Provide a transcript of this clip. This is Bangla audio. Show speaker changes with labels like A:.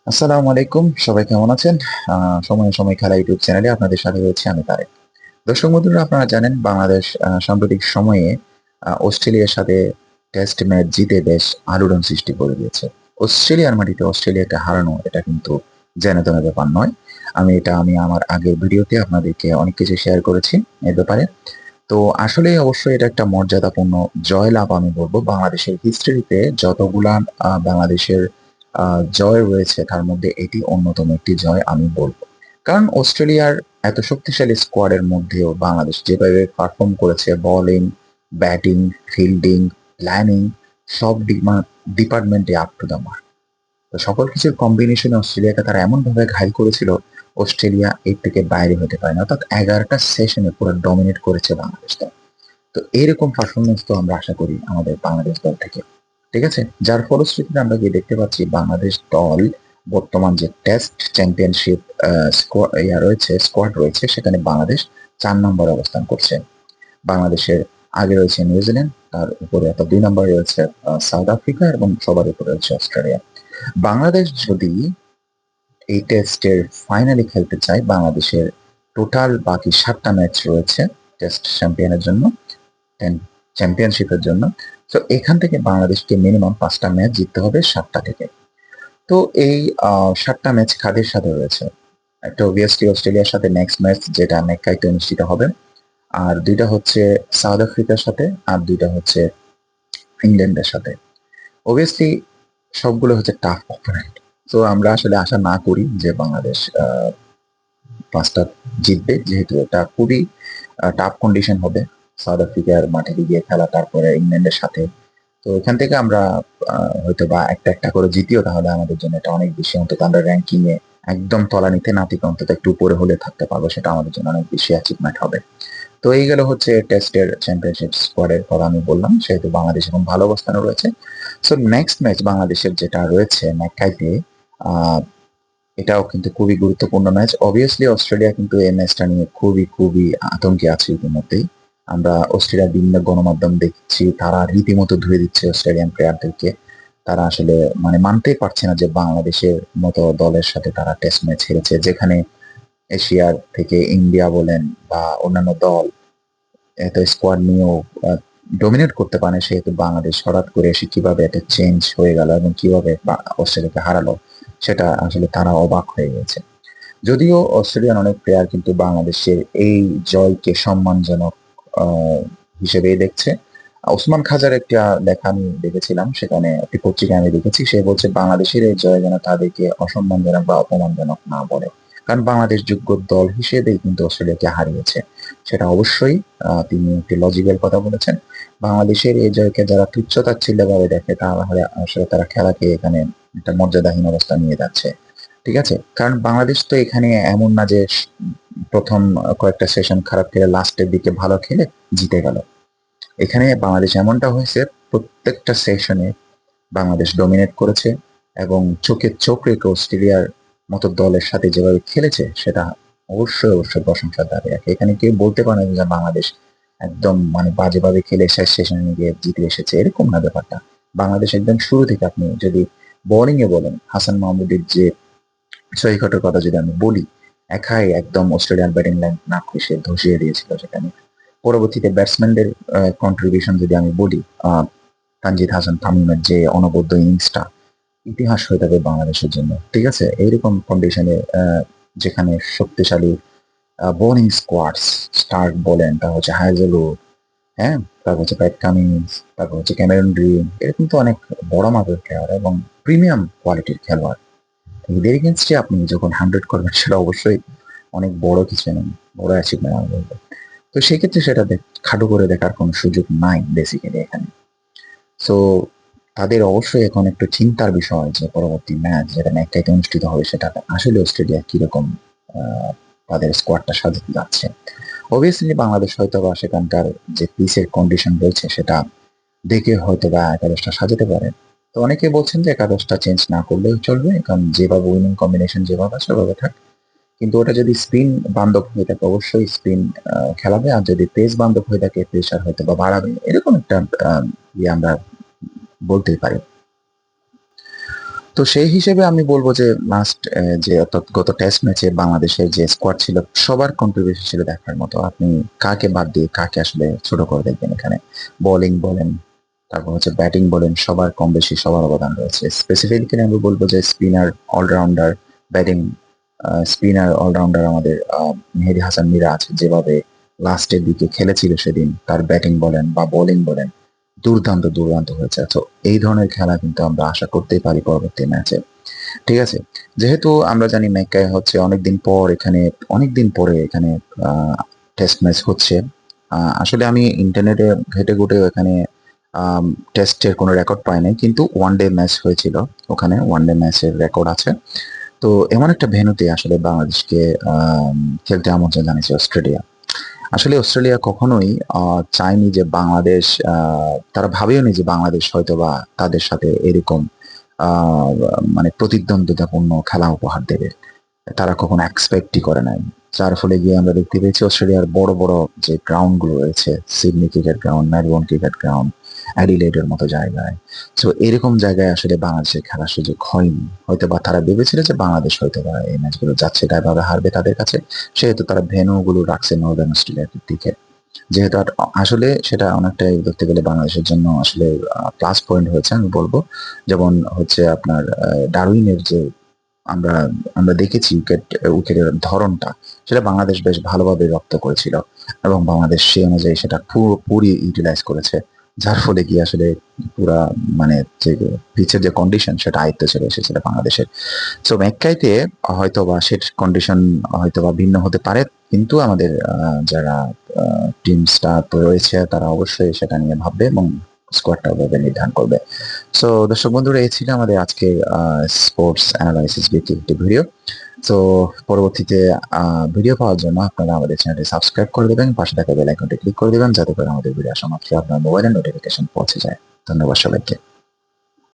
A: আসসালামু আলাইকুম, সবাই কেমন আছেন? সময়ে সময় খেলা ইউটিউব চ্যানেলে আপনাদের সাথে রয়েছে আমি তারেক। দর্শক বন্ধুরা, আপনারা জানেন বাংলাদেশ সাম্প্রতিক সময়ে অস্ট্রেলিয়ার সাথে টেস্ট ম্যাচ জিতে বেশ আলোড়ন সৃষ্টি করে দিয়েছে। অস্ট্রেলিয়ার মাটিতে অস্ট্রেলিয়াকে হারানো এটা কিন্তু যেন-তেন ব্যাপার নয়। আমি আমার আগের ভিডিওতে আপনাদেরকে অনেক কিছু শেয়ার করেছি এ ব্যাপারে। তো আসলেই অবশ্যই এটা একটা মর্যাদাপূর্ণ জয়লাভ আমি বলব। বাংলাদেশের হিস্ট্রিতে যতগুলা বাংলাদেশের জয় রয়েছে তার মধ্যে এটি অন্যতম একটি জয় আমি বলব। কারণ অস্ট্রেলিয়ার এত শক্তিশালী স্কোয়াডের মধ্যেও বাংলাদেশ যেভাবে পারফর্ম করেছে বোলিং, ব্যাটিং, ফিল্ডিং, প্ল্যানিং সব ডিপার্টমেন্টে আপ টু দ্য মার্ক। তো সকল কিছুর কম্বিনেশনে অস্ট্রেলিয়াকে তারা এমনভাবে ঘায়েল করেছিল, অস্ট্রেলিয়া এর থেকে বাইরে হতে পারে না। অর্থাৎ ১১টা সেশনে পুরো ডমিনেট করেছে বাংলাদেশ দল। তো এরকম পারফরমেন্স তো আমরা আশা করি আমাদের বাংলাদেশ দল থেকে। ঠিক আছে? যার ফলশ্রুতিতে আমরা গিয়ে দেখতে পাচ্ছি বাংলাদেশ দল বর্তমান যে টেস্ট চ্যাম্পিয়নশিপ স্কোয়াড রয়েছে সেখানে বাংলাদেশ ৪ নম্বরে অবস্থান করছে। বাংলাদেশের আগে রয়েছে নিউজিল্যান্ড, তার উপরে অর্থাৎ ২ নম্বরে রয়েছে সাউথ আফ্রিকা এবং সবার উপরে রয়েছে অস্ট্রেলিয়া। বাংলাদেশ যদি এই টেস্টের ফাইনালে খেলতে চায়, বাংলাদেশের টোটাল বাকি ৭টা ম্যাচ রয়েছে টেস্ট চ্যাম্পিয়নশিপের জন্য। তো এখান থেকে বাংলাদেশকে মিনিমাম ৫টা ম্যাচ জিততে হবে ৭টা থেকে। তো এই ৭টা ম্যাচ কাদের সাথে রয়েছে? একটা অবভিয়াসলি অস্ট্রেলিয়ার সাথে নেক্সট ম্যাচ যেটা মেক্কাইতে অনুষ্ঠিত হবে। আর ২ টা হচ্ছে সাউথ আফ্রিকার সাথে, আর ২ টা হচ্ছে ইংল্যান্ডের সাথে। অবভিয়াসলি সবগুলো হচ্ছে টাফ অপোনেন্ট। তো আমরা আসলে আশা না করি যে বাংলাদেশ ৫টা জিতবে, যেহেতু এটা খুবই টাফ কন্ডিশন হবে। সাউথ আফ্রিকার মাঠে গিয়ে খেলা, তারপরে ইংল্যান্ডের সাথে। তো এখান থেকে আমরা হয়তো বা একটা করে জিতিও, তাহলে আমাদের জন্য এটা অনেক বেশি, অন্তত আমরা র্যাঙ্কিং এ একদম তলানিতে না থেকে অন্তত একটু উপরে হলে থাকতে পারবো, সেটা আমাদের জন্য অনেক বেশি অ্যাচিভমেন্ট হবে। তো এই গেল হচ্ছে টেস্টের চ্যাম্পিয়নশিপ স্কোয়াডের কথা আমি বললাম, সেহেতু বাংলাদেশ এখন ভালো অবস্থানে রয়েছে। সো নেক্সট ম্যাচ বাংলাদেশের যেটা রয়েছে ম্যাককাইতে, আহ এটাও কিন্তু খুবই গুরুত্বপূর্ণ ম্যাচ। অবভিয়াসলি অস্ট্রেলিয়া কিন্তু এই ম্যাচটা নিয়ে খুবই আতঙ্কে আছে ইতিমধ্যেই। আমরা অস্ট্রেলিয়ার বিভিন্ন গণমাধ্যম দেখছি, তারা রীতিমতো ধুয়ে দিচ্ছে অস্ট্রেলিয়ান প্লেয়ারদেরকে। তারা আসলে মানে মানতেই পারছে না যে বাংলাদেশের মতো দলের সাথে তারা টেস্ট ম্যাচ হেরেছে, যেখানে এশিয়ার থেকে ইন্ডিয়া বলেন বা অন্যান্য দল এত স্কোয়াড নিয়েও ডমিনেট করতে পারে, সেহেতু বাংলাদেশ হঠাৎ করে এসে কিভাবে এটা চেঞ্জ হয়ে গেল এবং কিভাবে অস্ট্রেলিয়াকে হারালো, সেটা আসলে তারা অবাক হয়ে গেছে। যদিও অস্ট্রেলিয়ান অনেক প্লেয়ার কিন্তু বাংলাদেশের এই জয়কে সম্মানজনক আহ, হিসেবেই দেখছে। ওসমান খাজার একটা লেখা আমি দেখেছিলাম, সেখানে একটি পত্রিকায় আমি দেখেছি, সে বলছে বাংলাদেশের এই জয় যেন তাদেরকে অসম্মানজনক বা অপমানজনক না বলে, কারণ বাংলাদেশ যোগ্য দল হিসেবেই কিন্তু অস্ট্রেলিয়াকে হারিয়েছে। সেটা অবশ্যই তিনি একটি লজিক্যাল কথা বলেছেন। বাংলাদেশের এই জয়কে যারা তুচ্ছ-তাচ্ছিল্য ভাবে দেখে, তাহলে আসলে তারা খেলাকে এখানে একটা মর্যাদাহীন অবস্থা নিয়ে যাচ্ছে। ঠিক আছে? কারণ বাংলাদেশ তো এখানে এমন না যে প্রথম কয়েকটা সেশন খারাপ খেলে লাস্টের দিকে ভালো খেলে জিতে গেল। এখানে বাংলাদেশ এমনটা হয়েছে, প্রত্যেকটা সেশনে বাংলাদেশ ডমিনেট করেছে এবং চোখে চোখ রেখে অস্ট্রেলিয়ার মতো দলের সাথে যেভাবে খেলেছে সেটা অবশ্যই প্রশংসার দাবি রাখে। এখানে কেউ বলতে পারে না যে বাংলাদেশ একদম মানে বাজেভাবে খেলে শেষ সেশনে গিয়ে জিতে এসেছে, এরকম না ব্যাপারটা। বাংলাদেশ একদম শুরু থেকে, আপনি যদি বোলিং এ বলেন, হাসান মাহমুদের যে সৈকতের কথা যদি আমি বলি, একাই একদম অস্ট্রেলিয়ান ব্যাটিং লাইন না সে ধসিয়ে দিয়েছিল সেখানে। পরবর্তীতে ব্যাটসম্যানদের কন্ট্রিবিউশন যদি আমি বলি, তানজিদ হাসান তামিমের যে অনবদ্য ইনিংসটা ইতিহাস হয়ে যাবে বাংলাদেশের জন্য। ঠিক আছে? এইরকম কন্ডিশনে যেখানে শক্তিশালী বোলিং স্কোয়াডস, স্টার্ক বলেন, তারপর হচ্ছে হাইজেলউড, হ্যাঁ, তারপর হচ্ছে প্যাট কামিন্স, তারপর হচ্ছে ক্যামেরন গ্রিন, এরকম তো অনেক বড় মাপের খেলোয়াড় এবং প্রিমিয়াম কোয়ালিটির খেলোয়াড়। এদের এগেনস্টে আপনি যখন 100 করবেন, সেটা অবশ্যই অনেক বড় কিছু নেই, বড় অ্যাচিভমেন্ট আমি বলবো। তো সেক্ষেত্রে সেটা খাটো করে দেখার কোনো সুযোগ নাই বেসিক্যালি এখানে। সো তাদের অবশ্যই এখন একটু চিন্তার বিষয় যে পরবর্তী ম্যাচ যেটা ম্যাকটাইতে অনুষ্ঠিত হবে, সেটা আসলে অস্ট্রেলিয়া কিরকম আহ, তাদের স্কোয়াডটা সাজাতে যাচ্ছে। অবভিয়াসলি বাংলাদেশ হয়তো বা সেখানকার যে পিচের কন্ডিশন রয়েছে সেটা দেখে হয়তো বা একাদশটা সাজাতে পারে। তো অনেকে বলছেন যে একাদশটা চেঞ্জ না করলেও চলবে, কারণ যেভাবে উইনিং কম্বিনেশন যেভাবে আছে ওভাবে থাক। কিন্তু ওটা যদি স্পিন বান্ধব হয়ে থাকে অবশ্যই স্পিন খেলাবে, আর যদি পেস বান্ধব হয়ে থাকে প্রেসার হয়তো বা বাড়াবে, এরকম একটা ইয়ে আমরা বলতেই পারি। তো সেই হিসেবে আমি বলবো যে লাস্ট যে অর্থাৎ গত টেস্ট ম্যাচে বাংলাদেশের যে স্কোয়াড ছিল সবার কন্ট্রিবিউশন ছিল দেখার মতো। আপনি কাকে বাদ দিয়ে কাকে আসলে ছোট করে দেখবেন এখানে? বোলিং বলেন, তারপর হচ্ছে ব্যাটিং বলেন, সবার কম বেশি সবার অবদান রয়েছে। স্পেসিফিক্যালি আমি বলবো যে spinner allrounder, batting spinner allrounder আমাদের মেহেদী হাসান মিরাজ যেভাবে লাস্টের দিকে খেলেছিল সেদিন, তার ব্যাটিং বলেন বা বোলিং বলেন দুর্দান্ত দুর্দান্ত হয়েছে। তো এই ধরনের খেলা কিন্তু আমরা আশা করতেই পারি পরবর্তী ম্যাচে। ঠিক আছে, যেহেতু আমরা জানি মেক্কায় হচ্ছে অনেকদিন পর এখানে, অনেকদিন পরে এখানে টেস্ট ম্যাচ হচ্ছে। আসলে আমি ইন্টারনেটে ঘেটে ঘুটেও এখানে টেস্টের কোনো রেকর্ড পাই নাই, কিন্তু ওয়ান ডে ম্যাচ হয়েছিল ওখানে, ওয়ান ডে ম্যাচের রেকর্ড আছে। তো এমন একটা ভেন্যুতে আসলে বাংলাদেশকে খেলতে আমন্ত্রণ জানিয়েছে অস্ট্রেলিয়া। আসলে অস্ট্রেলিয়া কখনোই চায়নি যে বাংলাদেশ, তারা ভাবেওনি যে বাংলাদেশ হয়তো বা তাদের সাথে এরকম আহ, মানে প্রতিদ্বন্দ্বিতাপূর্ণ খেলা উপহার দেবে। তারা কখনো এক্সপেক্টই করে নাই। যার ফলে গিয়ে আমরা দেখতে পেয়েছি অস্ট্রেলিয়ার বড় বড় যে গ্রাউন্ড গুলো রয়েছে, Sydney cricket ground, Melbourne cricket ground, অ্যাডিলেডের মতো জায়গায়, তো এরকম জায়গায় আসলে বাংলাদেশের খেলার সুযোগ হয়নি। হয়তো বা তারা ভেবেছিল যে বাংলাদেশ হয়তো বা এই ম্যাচগুলো যাচ্ছে তাই ভাবে হারবে তাদের কাছে, সেহেতু তারা ভেন্যু গুলো রাখছে নর্দার্ন অস্ট্রেলিয়ার দিকে। যেহেতু আসলে সেটা অনেকটাই ধরতে গেলে বাংলাদেশের জন্য আসলে প্লাস পয়েন্ট হয়েছে আমি বলবো। যেমন হচ্ছে আপনার ডারউইনের যে আমরা আমরা দেখেছি উইকেটের ধরনটা, সেটা বাংলাদেশ বেশ ভালোভাবে রপ্ত করেছিল এবং বাংলাদেশ সেই অনুযায়ী সেটা পুরোপুরি ইউটিলাইজ করেছে। যার ফলে কি আসলে পুরা মানে যে পিচের যে কন্ডিশন সেটা আয়ত্তে চলে এসেছিল বাংলাদেশের। সো ম্যাককাইতে হয়তো বা সেট কন্ডিশন হয়তো বা ভিন্ন হতে পারে, কিন্তু আমাদের যারা টিম স্টাফ রয়েছে তারা অবশ্যই সেটা নিয়ে ভাববে এবং স্কোয়াডটা ওভাবে নির্ধারণ করবে। সো দর্শক বন্ধুরা, এই ছিল আমাদের আজকের স্পোর্টস অ্যানালাইসিস ভিত্তিক একটি ভিডিও। তো পরবর্তীতে ভিডিও পাওয়ার জন্য আপনারা আমাদের চ্যানেলটি সাবস্ক্রাইব করে দেবেন, পাশে থাকা বেল আইকনটি ক্লিক করে দেবেন যাতে করে আমাদের ভিডিও আসা মাত্র আপনার মোবাইলে নোটিফিকেশন পৌঁছে যায়। ধন্যবাদ সবাইকে।